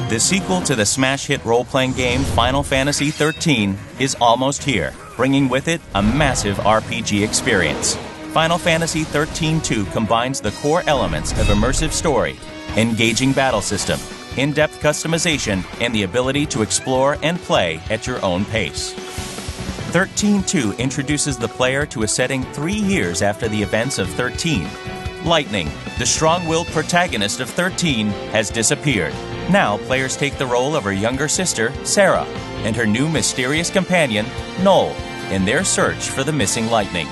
The sequel to the smash hit role-playing game Final Fantasy XIII is almost here, bringing with it a massive RPG experience. Final Fantasy XIII-2 combines the core elements of immersive story, engaging battle system, in-depth customization, and the ability to explore and play at your own pace. XIII-2 introduces the player to a setting 3 years after the events of 13. Lightning, the strong-willed protagonist of 13, has disappeared. Now, players take the role of her younger sister, Sarah, and her new mysterious companion, Noel, in their search for the missing Lightning.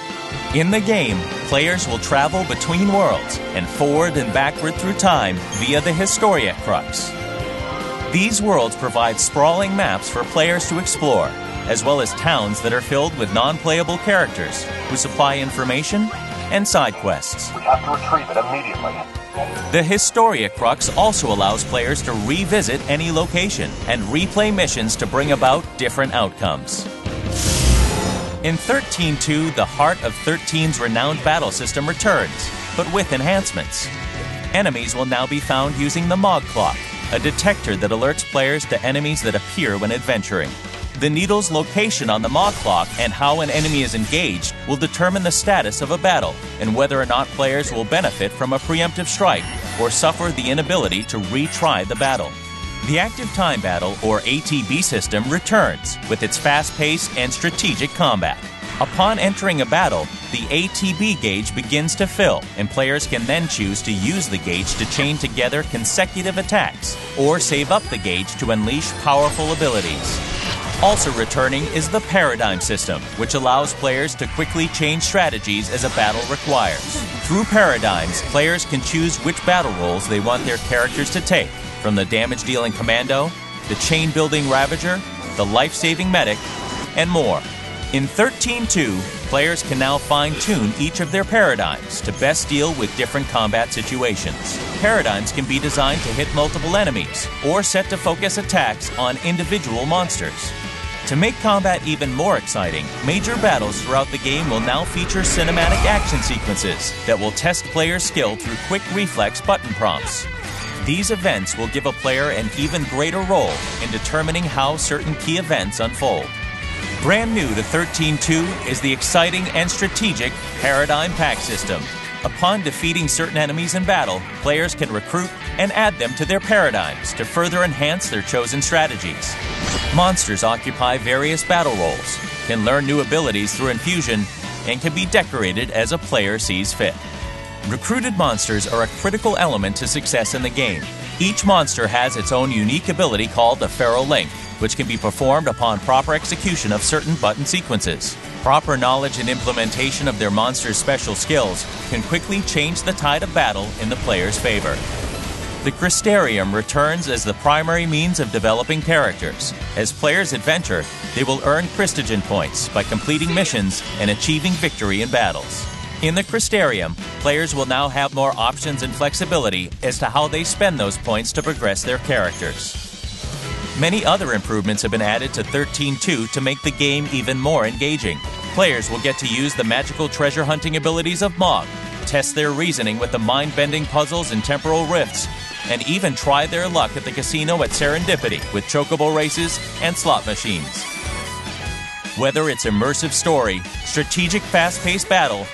In the game, players will travel between worlds and forward and backward through time via the Historia Crux. These worlds provide sprawling maps for players to explore, as well as towns that are filled with non-playable characters who supply information and side quests. We have to retrieve it immediately. The Historia Crux also allows players to revisit any location and replay missions to bring about different outcomes. In XIII-2, the heart of 13's renowned battle system returns, but with enhancements. Enemies will now be found using the Mog Clock, a detector that alerts players to enemies that appear when adventuring. The needle's location on the Mog Clock and how an enemy is engaged will determine the status of a battle and whether or not players will benefit from a preemptive strike or suffer the inability to retry the battle. The Active Time Battle, or ATB system, returns with its fast-paced and strategic combat. Upon entering a battle, the ATB gauge begins to fill, and players can then choose to use the gauge to chain together consecutive attacks or save up the gauge to unleash powerful abilities. Also returning is the Paradigm system, which allows players to quickly change strategies as a battle requires. Through Paradigms, players can choose which battle roles they want their characters to take, from the damage-dealing Commando, the chain-building Ravager, the life-saving Medic, and more. In XIII-2, players can now fine-tune each of their paradigms to best deal with different combat situations. Paradigms can be designed to hit multiple enemies, or set to focus attacks on individual monsters. To make combat even more exciting, major battles throughout the game will now feature cinematic action sequences that will test players' skill through quick reflex button prompts. These events will give a player an even greater role in determining how certain key events unfold. Brand new to XIII-2 is the exciting and strategic Paradigm Pack system. Upon defeating certain enemies in battle, players can recruit and add them to their paradigms to further enhance their chosen strategies. Monsters occupy various battle roles, can learn new abilities through infusion, and can be decorated as a player sees fit. Recruited monsters are a critical element to success in the game. Each monster has its own unique ability called the Feral Link, which can be performed upon proper execution of certain button sequences. Proper knowledge and implementation of their monster's special skills can quickly change the tide of battle in the player's favor. The CRYSTAAIUM returns as the primary means of developing characters. As players adventure, they will earn Christogen points by completing missions and achieving victory in battles. In the XIII-2, players will now have more options and flexibility as to how they spend those points to progress their characters. Many other improvements have been added to XIII-2 to make the game even more engaging. Players will get to use the magical treasure hunting abilities of Mog, test their reasoning with the mind-bending puzzles and temporal rifts, and even try their luck at the casino at Serendipity with chocobo races and slot machines. Whether it's immersive story, strategic fast-paced battle,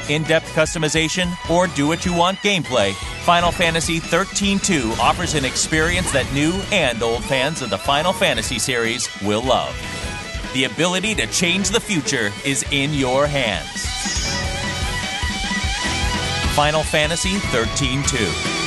in-depth customization, or do-what-you-want gameplay, Final Fantasy XIII-2 offers an experience that new and old fans of the Final Fantasy series will love. The ability to change the future is in your hands. Final Fantasy XIII-2.